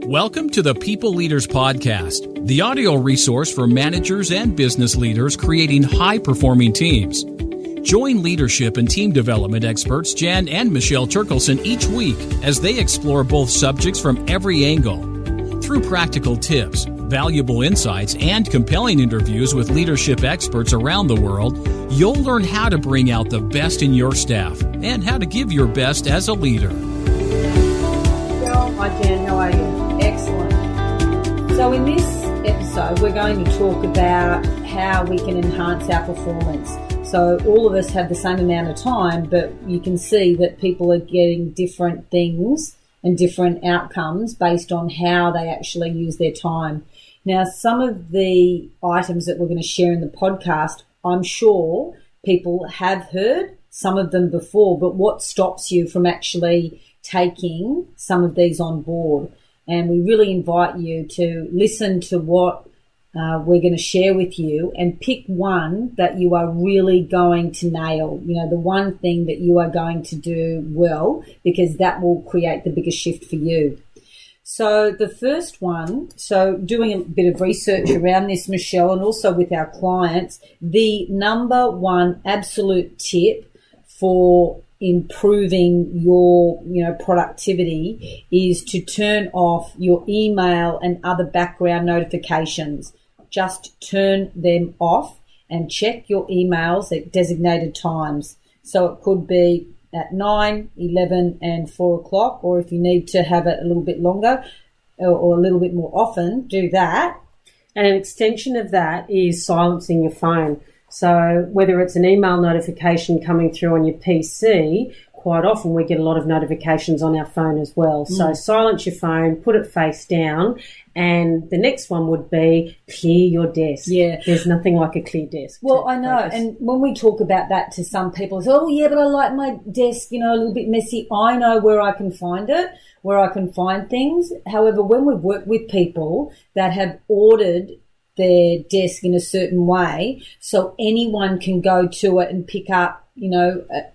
Welcome to the People Leaders Podcast, the audio resource for managers and business leaders creating high-performing teams. Join leadership and team development experts Jan and Michelle Turkelson each week as they explore both subjects from every angle. Through practical tips, valuable insights, and compelling interviews with leadership experts around the world, you'll learn how to bring out the best in your staff and how to give your best as a leader. Hi Jan, how are you? Excellent. So in this episode, we're going to talk about how we can enhance our performance. So all of us have the same amount of time, but you can see that people are getting different things and different outcomes based on how they actually use their time. Now, some of the items that we're going to share in the podcast, I'm sure people have heard some of them before, but what stops you from actually taking some of these on board? And we really invite you to listen to what we're going to share with you and pick one that you are really going to nail, the one thing that you are going to do well, because that will create the biggest shift for you. So the first one, so doing a bit of research around this, Michelle, and also with our clients, the number one absolute tip for improving your productivity is to turn off your email and other background notifications. Just turn them off and check your emails at designated times. So it could be at 9, 11 and 4 o'clock, or if you need to have it a little bit longer or a little bit more often, do that. And an extension of that is silencing your phone. So whether it's an email notification coming through on your PC, quite often we get a lot of notifications on our phone as well. So silence your phone, put it face down, and the next one would be clear your desk. Yeah. There's nothing like a clear desk. Well, I know, and when we talk about that to some people, it's, oh yeah, but I like my desk, a little bit messy. I know where I can find it, where I can find things. However, when we've worked with people that have ordered their desk in a certain way so anyone can go to it and pick up,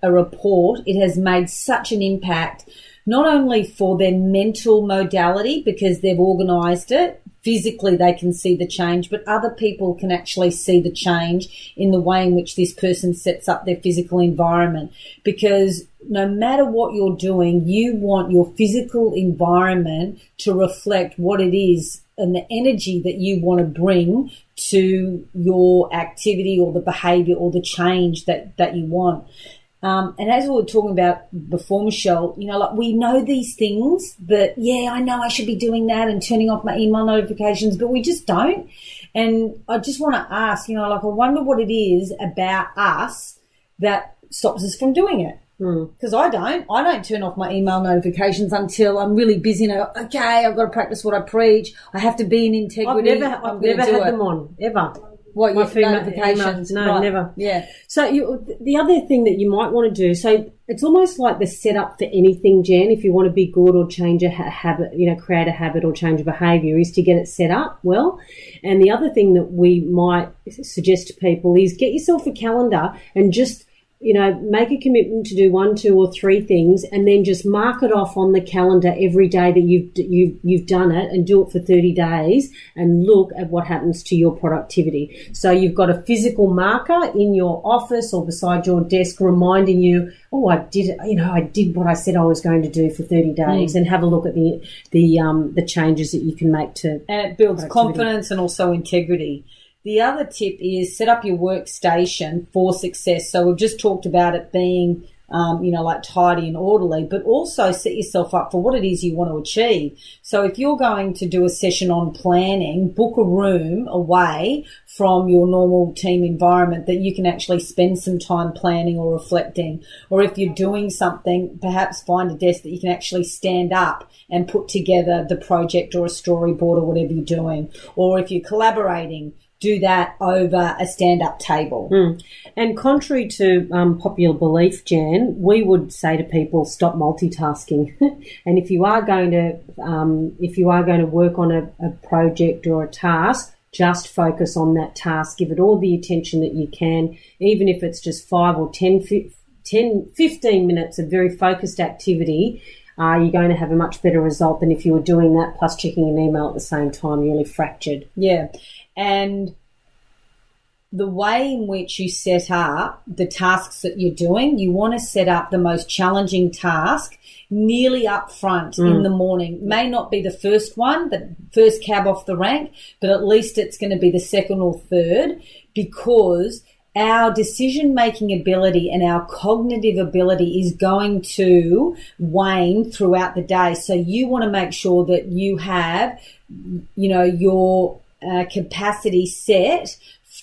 a report, it has made such an impact, not only for their mental modality because they've organised it, physically they can see the change, but other people can actually see the change in the way in which this person sets up their physical environment. Because no matter what you're doing, you want your physical environment to reflect what it is and the energy that you want to bring to your activity or the behaviour or the change that you want. And as we were talking about before, Michelle, we know these things, but yeah, I know I should be doing that and turning off my email notifications, but we just don't. And I just want to ask, I wonder what it is about us that stops us from doing it. Because I don't turn off my email notifications until I'm really busy and I go, okay, I've got to practice what I preach. I have to be in integrity. I've never had them on, ever. What, your notifications? No, right. Never. Yeah. So the other thing that you might want to do, so it's almost like the setup for anything, Jan, if you want to be good or change a habit, create a habit or change a behaviour, is to get it set up well. And the other thing that we might suggest to people is get yourself a calendar and just make a commitment to do 1, 2 or 3 things, and then just mark it off on the calendar every day that you've done it, and do it for 30 days and look at what happens to your productivity. So you've got a physical marker in your office or beside your desk reminding you, oh, I did it, I did what I said I was going to do for 30 days, and have a look at the changes that you can make to. And it builds confidence and also integrity. The other tip is set up your workstation for success. So we've just talked about it being, tidy and orderly, but also set yourself up for what it is you want to achieve. So if you're going to do a session on planning, book a room away from your normal team environment that you can actually spend some time planning or reflecting. Or if you're doing something, perhaps find a desk that you can actually stand up and put together the project or a storyboard or whatever you're doing. Or if you're collaborating, do that over a stand-up table. And contrary to popular belief, Jan, we would say to people, stop multitasking. And if you are going to work on a project or a task, just focus on that task. Give it all the attention that you can, even if it's just 5 or 10, 15 minutes of very focused activity. you're going to have a much better result than if you were doing that plus checking an email at the same time. You're really fractured. Yeah. And the way in which you set up the tasks that you're doing, you want to set up the most challenging task nearly up front in the morning. May not be the first one, the first cab off the rank, but at least it's going to be the second or third, because our decision-making ability and our cognitive ability is going to wane throughout the day. So you want to make sure that you have, your capacity set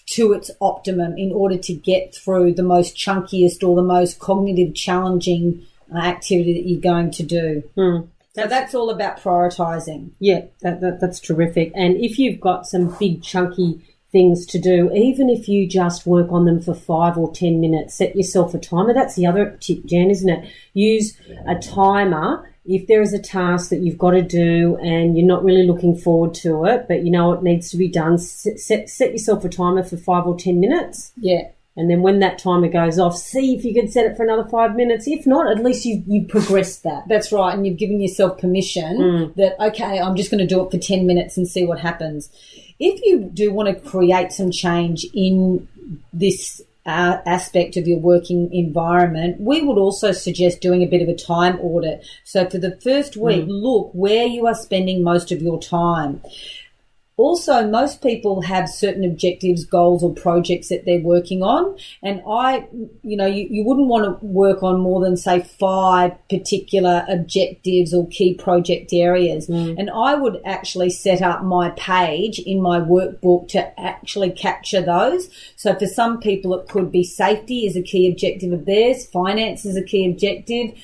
to its optimum in order to get through the most chunkiest or the most cognitive challenging activity that you're going to do. So that's all about prioritising. Yeah, that's terrific. And if you've got some big chunky things to do, even if you just work on them for 5 or 10 minutes, set yourself a timer. That's the other tip, Jan, isn't it? Use a timer. If there is a task that you've got to do and you're not really looking forward to it, but you know it needs to be done, set yourself a timer for 5 or 10 minutes. Yeah. And then when that timer goes off, see if you can set it for another 5 minutes. If not, at least you progressed that. That's right. And you've given yourself permission that, okay, I'm just going to do it for 10 minutes and see what happens. If you do want to create some change in this aspect of your working environment, we would also suggest doing a bit of a time audit. So for the first week, look where you are spending most of your time. Also, most people have certain objectives, goals, or projects that they're working on. And you wouldn't want to work on more than, say, 5 particular objectives or key project areas. And I would actually set up my page in my workbook to actually capture those. So for some people, it could be safety is a key objective of theirs. Finance is a key objective.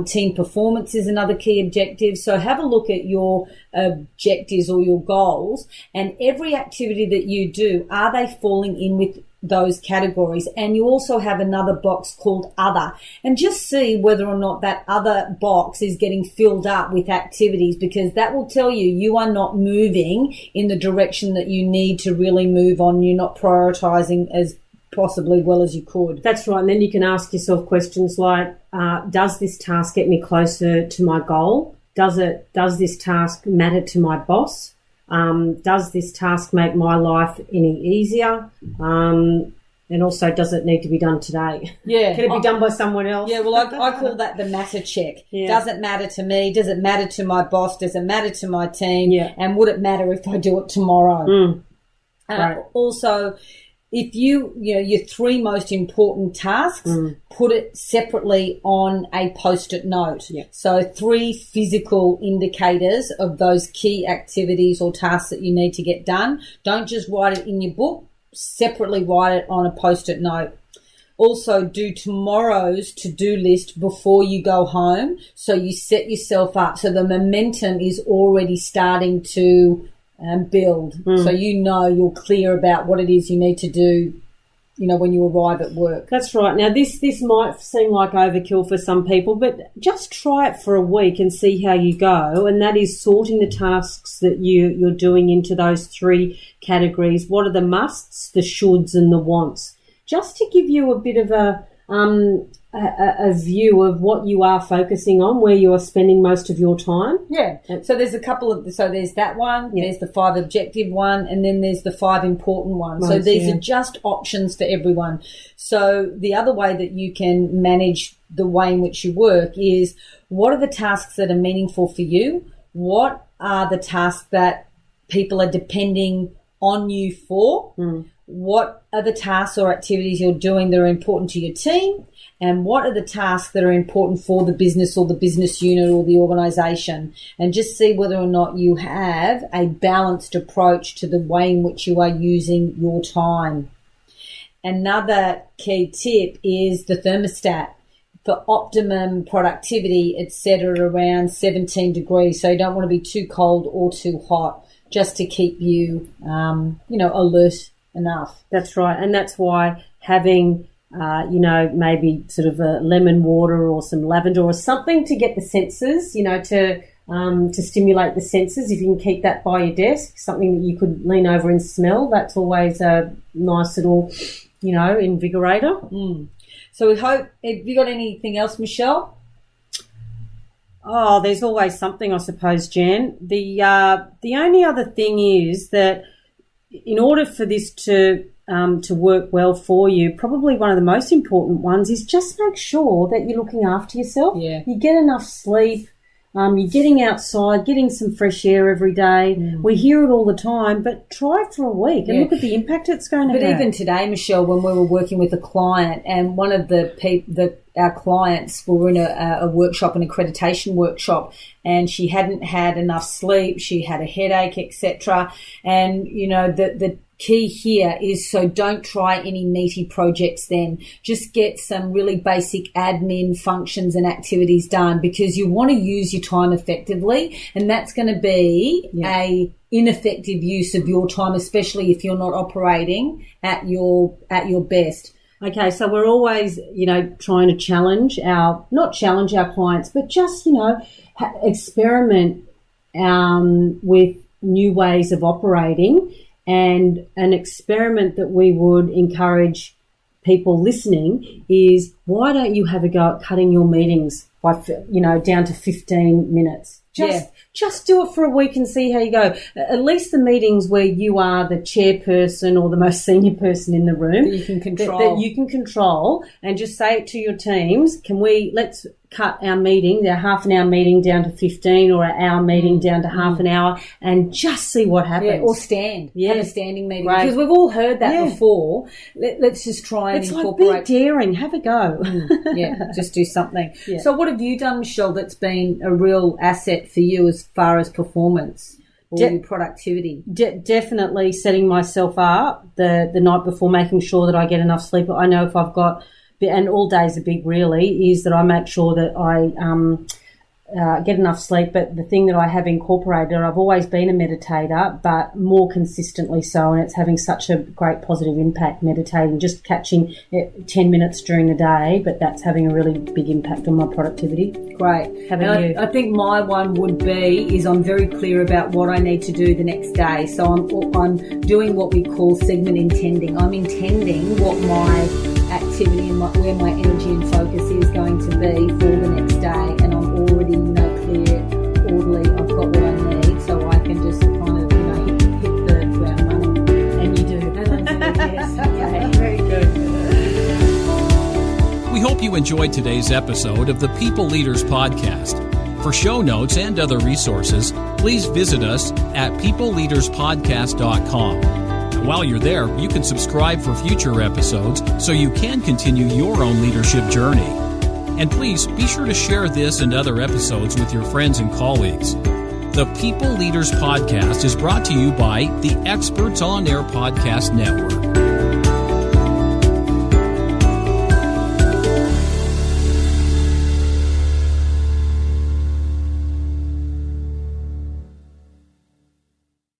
Team performance is another key objective. So have a look at your objectives or your goals, and every activity that you do, are they falling in with those categories? And you also have another box called other, and just see whether or not that other box is getting filled up with activities, because that will tell you are not moving in the direction that you need to really move on. You're not prioritizing as possibly well as you could. That's right. And then you can ask yourself questions like, does this task get me closer to my goal? Does this task matter to my boss? Does this task make my life any easier? And also, does it need to be done today? Yeah. Can it be done by someone else? Yeah, well, I call that the matter check. Yeah. Does it matter to me? Does it matter to my boss? Does it matter to my team? Yeah. And would it matter if I do it tomorrow? Right. Also, if your 3 most important tasks, put it separately on a Post-it note. Yeah. So 3 physical indicators of those key activities or tasks that you need to get done. Don't just write it in your book, separately write it on a Post-it note. Also, do tomorrow's to-do list before you go home, so you set yourself up so the momentum is already starting to build. So you're clear about what it is you need to do, when you arrive at work. That's right. Now, this might seem like overkill for some people, but just try it for a week and see how you go. And that is sorting the tasks that you're doing into those 3 categories. What are the musts, the shoulds, and the wants? Just to give you a bit of a view of what you are focusing on, where you are spending most of your time. Yeah. So there's there's that one, there's the 5 objective one, and then there's the 5 important ones. So these are just options for everyone. So the other way that you can manage the way in which you work is, what are the tasks that are meaningful for you? What are the tasks that people are depending on you for? What are the tasks or activities you're doing that are important to your team? And what are the tasks that are important for the business or the business unit or the organisation? And just see whether or not you have a balanced approach to the way in which you are using your time. Another key tip is the thermostat. For optimum productivity, it's set at around 17 degrees. So you don't want to be too cold or too hot, just to keep you, alert enough. That's right. And that's why having maybe sort of a lemon water or some lavender or something to get the senses, to stimulate the senses. If you can keep that by your desk, something that you could lean over and smell, that's always a nice little, invigorator. So we hope, have you got anything else, Michelle? Oh, there's always something, I suppose, Jan. The only other thing is that in order for this to work well for you, probably one of the most important ones is just make sure that you're looking after yourself. Yeah. You get enough sleep. You're getting outside, getting some fresh air every day. We hear it all the time, but try it for a week and look at the impact it's going to have. But even today, Michelle, when we were working with a client, and one of our clients were in a workshop, an accreditation workshop, and she hadn't had enough sleep, she had a headache, etc. And the key here is, so don't try any meaty projects then. Just get some really basic admin functions and activities done, because you want to use your time effectively, and that's going to be a ineffective use of your time, especially if you're not operating at your best. Okay, so we're always, trying to not challenge our clients, but just, experiment with new ways of operating. And an experiment that we would encourage people listening is, why don't you have a go at cutting your meetings by, down to 15 minutes? Just do it for a week and see how you go. At least the meetings where you are the chairperson or the most senior person in the room that you can control. That you can control, and just say it to your teams, let's cut our meeting, our half an hour meeting down to 15, or an hour meeting down to half an hour, and just see what happens. Yeah, or stand. Yeah. Have a standing meeting. Right. Because we've all heard that before. Let's just try and incorporate. Like, be daring, have a go. Just do something. Yeah. So what have you done, Michelle, that's been a real asset for you as far as performance or your productivity? Definitely setting myself up the night before, making sure that I get enough sleep. I know if I've got, and all days are big really, is that I make sure that I get enough sleep. But the thing that I have incorporated, I've always been a meditator, but more consistently so, and it's having such a great positive impact, meditating, just catching 10 minutes during the day, but that's having a really big impact on my productivity. Great. How about you? I think my one would be, is I'm very clear about what I need to do the next day. So I'm doing what we call segment intending. I'm intending what my activity and where my energy and focus is going to be for the next day, and I'm already clear, orderly. I've got what I need, so I can just kind of hit the ground running. And you do. And I do, yes. Okay, very good. We hope you enjoyed today's episode of the People Leaders Podcast. For show notes and other resources, please visit us at peopleleaderspodcast.com. While you're there, you can subscribe for future episodes so you can continue your own leadership journey. And please be sure to share this and other episodes with your friends and colleagues. The People Leaders Podcast is brought to you by the Experts on Air Podcast Network.